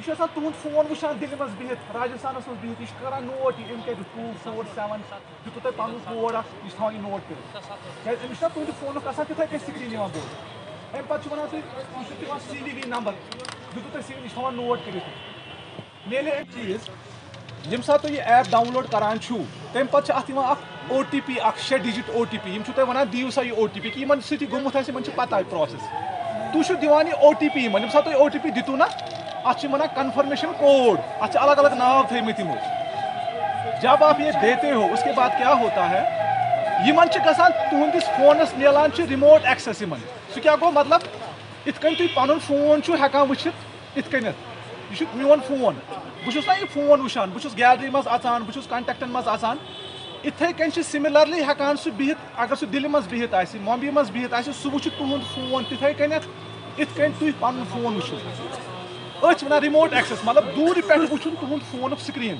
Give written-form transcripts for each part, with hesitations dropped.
यह तुंद फोन वुचान दिल्ली मज बिहित राजस्थान मज बिहित यह कर नोट अम क्या 247 दितु तुम पन कोड यह नोट कर अमिस तुंद फोन तिथे स्क्रीन बोल अम पे वन तुम CVV नंबर दितु तुम यह नोट कर मेले एक चीज यम सा यह ऐप डाउनलोड करान तम पे OTP 6 डिजिट OTP तुम वन दिव सा यह OTP कि सी गोमुत पता प्रोसेस तुम दिवान यह OTP यम सा तुम OTP दितु ना अत वन कन्फर्मेशन कोड अत अलग अलग नाव थे तमो जब आप ये देते हो उसके बाद क्या होता है यमन तुहंदिस फोनस मिलान रिमोट एक्सेस यमन सह क्या गो मतलब इत तुम पन फोन हेकान वुचित इत यह मोन फोन बहुत ना यह फोन वुचान बहुत गैलरी मज अचान बहुत कंटेक्टन मज अचान इथे कन सिमिलरली हेकान सह बिहित अगर सह दिल्ली मज बिहित मुंबई मज बिहित सह वुच तुहद फोन तिथे कन इत तुम पन फोन वुचो वन रिमोट एक्सेस मतलब दूर पे वुचुन तुहद फोन स्क्रीन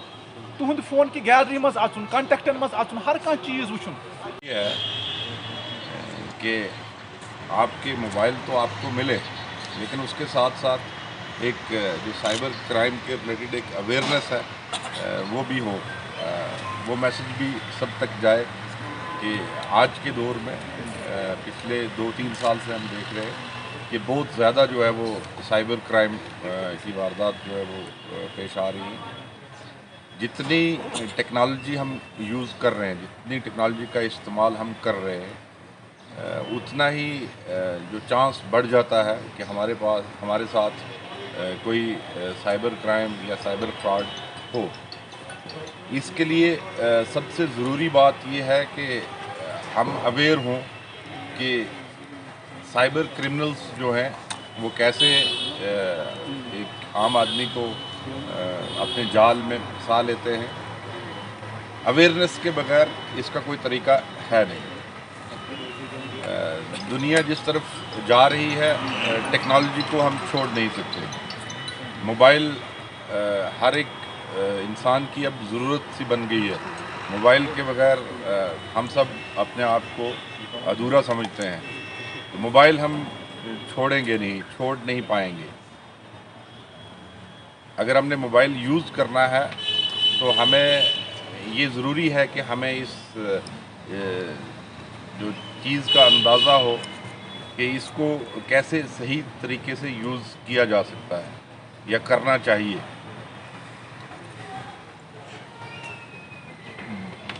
तुहद फोन की गैलरी मज अचुन कंटेक्टन मज अचुन हर कह चीज वुचुन है कि आपके मोबाइल तो आपको मिले लेकिन उसके साथ साथ एक जो साइबर क्राइम के रिलेटेड एक अवेयरनेस है वो भी हो, वो मैसेज भी सब तक जाए कि आज के दौर में पिछले 2-3 साल से हम देख रहे हैं कि बहुत ज़्यादा जो है वो साइबर क्राइम की वारदात जो है वो पेश आ रही हैं। जितनी टेक्नोलॉजी हम यूज़ कर रहे हैं, जितनी टेक्नोलॉजी का इस्तेमाल हम कर रहे हैं, उतना ही जो चांस बढ़ जाता है कि हमारे साथ कोई साइबर क्राइम या साइबर फ्रॉड हो। इसके लिए सबसे ज़रूरी बात यह है कि हम अवेयर हों कि साइबर क्रिमिनल्स जो हैं वो कैसे एक आम आदमी को अपने जाल में फंसा लेते हैं। अवेयरनेस के बगैर इसका कोई तरीका है नहीं। दुनिया जिस तरफ जा रही है टेक्नोलॉजी को हम छोड़ नहीं सकते। मोबाइल हर एक इंसान की अब ज़रूरत सी बन गई है। मोबाइल के बगैर हम सब अपने आप को अधूरा समझते हैं। तो मोबाइल हम छोड़ेंगे नहीं, छोड़ नहीं पाएंगे। अगर हमने मोबाइल यूज़ करना है तो हमें ये ज़रूरी है कि हमें इस जो चीज़ का अंदाज़ा हो कि इसको कैसे सही तरीके से यूज़ किया जा सकता है या करना चाहिए।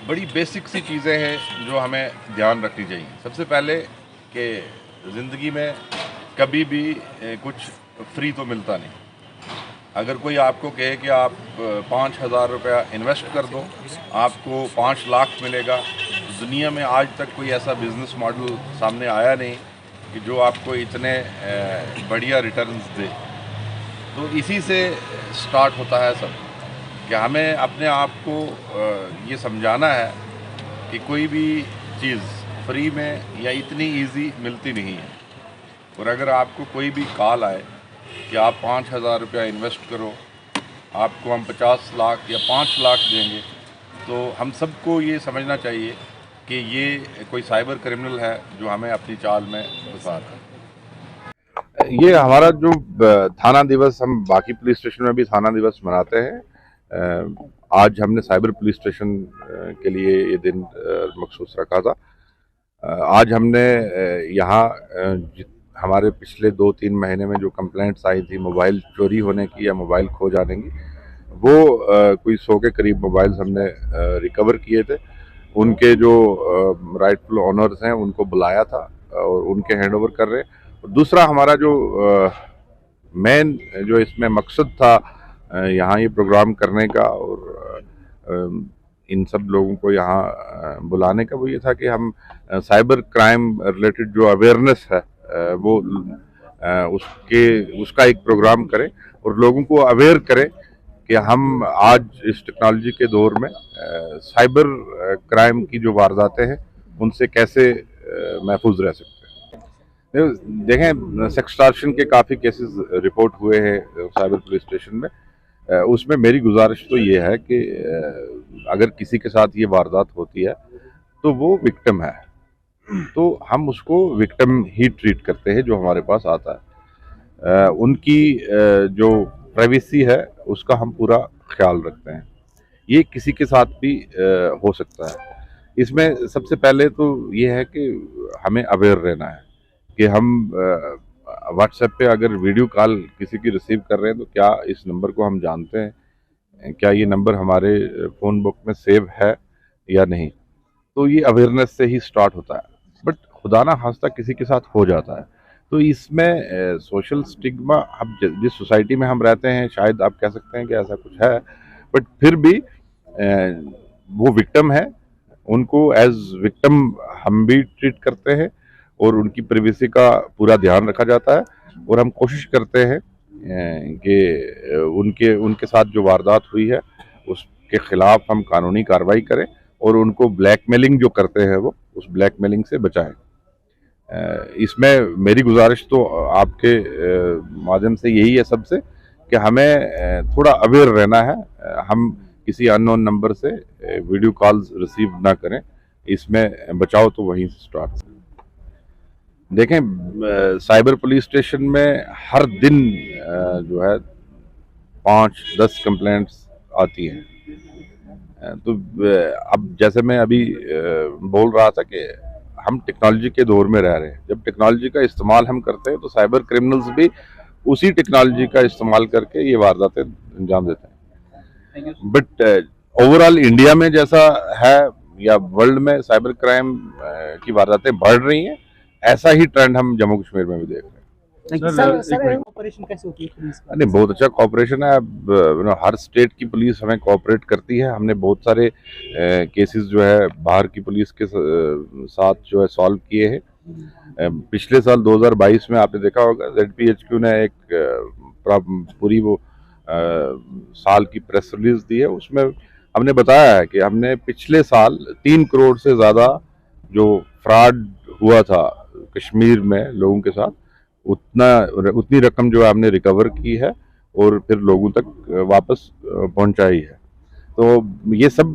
बड़ी बेसिक सी चीज़ें हैं जो हमें ध्यान रखनी चाहिए। सबसे पहले कि ज़िंदगी में कभी भी कुछ फ्री तो मिलता नहीं। अगर कोई आपको कहे कि आप 5,000 रुपया इन्वेस्ट कर दो आपको 5 लाख मिलेगा, दुनिया में आज तक कोई ऐसा बिज़नेस मॉडल सामने आया नहीं कि जो आपको इतने बढ़िया रिटर्न्स दे। तो इसी से स्टार्ट होता है सब कि हमें अपने आप को ये समझाना है कि कोई भी चीज़ फ्री में या इतनी इजी मिलती नहीं है। और अगर आपको कोई भी कॉल आए कि आप 5,000 रुपया इन्वेस्ट करो, आपको हम 50 लाख या 5 लाख देंगे, तो हम सबको ये समझना चाहिए कि ये कोई साइबर क्रिमिनल है जो हमें अपनी चाल में फंसा रहा है। ये हमारा जो थाना दिवस, हम बाकी पुलिस स्टेशन में भी थाना दिवस मनाते हैं। आज हमने साइबर पुलिस स्टेशन के लिए ये दिन मखसूस रखा था। आज हमने यहाँ हमारे पिछले 2-3 महीने में जो कंप्लेंट्स आई थी मोबाइल चोरी होने की या मोबाइल खो जाने की, वो कोई 100 के करीब मोबाइल्स हमने रिकवर किए थे। उनके जो राइटफुल ऑनर्स हैं उनको बुलाया था और उनके हैंडओवर कर रहे हैं। और दूसरा हमारा जो मेन जो इसमें मकसद था यहाँ ये प्रोग्राम करने का और इन सब लोगों को यहाँ बुलाने का, वो ये था कि हम साइबर क्राइम रिलेटेड जो अवेयरनेस है वो उसका एक प्रोग्राम करें और लोगों को अवेयर करें कि हम आज इस टेक्नोलॉजी के दौर में साइबर क्राइम की जो वारदातें हैं उनसे कैसे महफूज रह सकते हैं। देखें, सेक्सटॉर्शन के काफ़ी केसेस रिपोर्ट हुए हैं साइबर पुलिस स्टेशन में। उसमें मेरी गुजारिश तो ये है कि अगर किसी के साथ ये वारदात होती है तो वो विक्टिम है, तो हम उसको विक्टिम ही ट्रीट करते हैं जो हमारे पास आता है। उनकी जो प्राइवेसी है उसका हम पूरा ख्याल रखते हैं। ये किसी के साथ भी हो सकता है। इसमें सबसे पहले तो ये है कि हमें अवेयर रहना है कि हम व्हाट्सएप पे अगर वीडियो कॉल किसी की रिसीव कर रहे हैं तो क्या इस नंबर को हम जानते हैं, क्या ये नंबर हमारे फ़ोन बुक में सेव है या नहीं। तो ये अवेयरनेस से ही स्टार्ट होता है, बट खुदा ना खास्ता किसी के साथ हो जाता है तो इसमें सोशल स्टिग्मा, अब जिस सोसाइटी में हम रहते हैं शायद आप कह सकते हैं कि ऐसा कुछ है, बट फिर भी वो विक्टिम है, उनको एज विक्टिम हम भी ट्रीट करते हैं और उनकी प्राइवेसी का पूरा ध्यान रखा जाता है और हम कोशिश करते हैं कि उनके साथ जो वारदात हुई है उसके खिलाफ हम कानूनी कार्रवाई करें और उनको ब्लैकमेलिंग जो करते हैं वो उस ब्लैकमेलिंग से बचाएं। इसमें मेरी गुजारिश तो आपके माध्यम से यही है सबसे कि हमें थोड़ा अवेयर रहना है, हम किसी अननोन नंबर से वीडियो कॉल्स रिसीव ना करें, इसमें बचाव तो वहीं से स्टार्ट। देखें, साइबर पुलिस स्टेशन में हर दिन जो है 5-10 कंप्लेंट्स आती हैं। तो अब जैसे मैं अभी बोल रहा था कि हम टेक्नोलॉजी के दौर में रह रहे हैं, जब टेक्नोलॉजी का इस्तेमाल हम करते हैं तो साइबर क्रिमिनल्स भी उसी टेक्नोलॉजी का इस्तेमाल करके ये वारदातें अंजाम देते हैं। बट ओवरऑल इंडिया में जैसा है या वर्ल्ड में साइबर क्राइम की वारदातें बढ़ रही हैं, ऐसा ही ट्रेंड हम जम्मू कश्मीर में भी देख रहे हैं। सर ऑपरेशन कैसे होती है पुलिस का? नहीं, बहुत अच्छा कोऑपरेशन है। अब हर स्टेट की पुलिस हमें कोऑपरेट करती है। हमने बहुत सारे केसेस जो है बाहर की पुलिस के साथ जो है सॉल्व किए हैं। पिछले साल 2022 में आपने देखा होगा ZPHQ ने एक पूरी वो साल की प्रेस रिलीज दी है, उसमें हमने बताया है कि हमने पिछले साल 3 करोड़ से ज़्यादा जो फ्रॉड हुआ था कश्मीर में लोगों के साथ, उतनी रकम जो है हमने रिकवर की है और फिर लोगों तक वापस पहुंचाई है। तो ये सब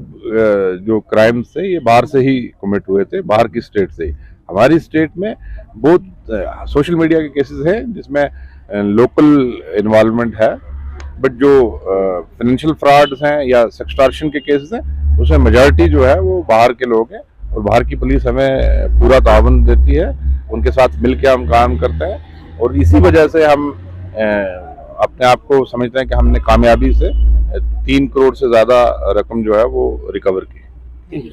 जो क्राइम्स थे ये बाहर से ही कमिट हुए थे, बाहर की स्टेट से ही। हमारी स्टेट में बहुत सोशल मीडिया के केसेस हैं जिसमें लोकल इन्वॉल्वमेंट है, बट जो फाइनेंशियल फ्रॉड्स हैं या सेक्सटॉर्शन के केसेस हैं उसमें मेजॉरिटी जो है वो बाहर के लोग हैं और बाहर की पुलिस हमें पूरा ताउन देती है, उनके साथ मिलकर हम काम करते हैं और इसी वजह से हम अपने आप को समझते हैं कि हमने कामयाबी से 3 करोड़ से ज़्यादा रकम जो है वो रिकवर की।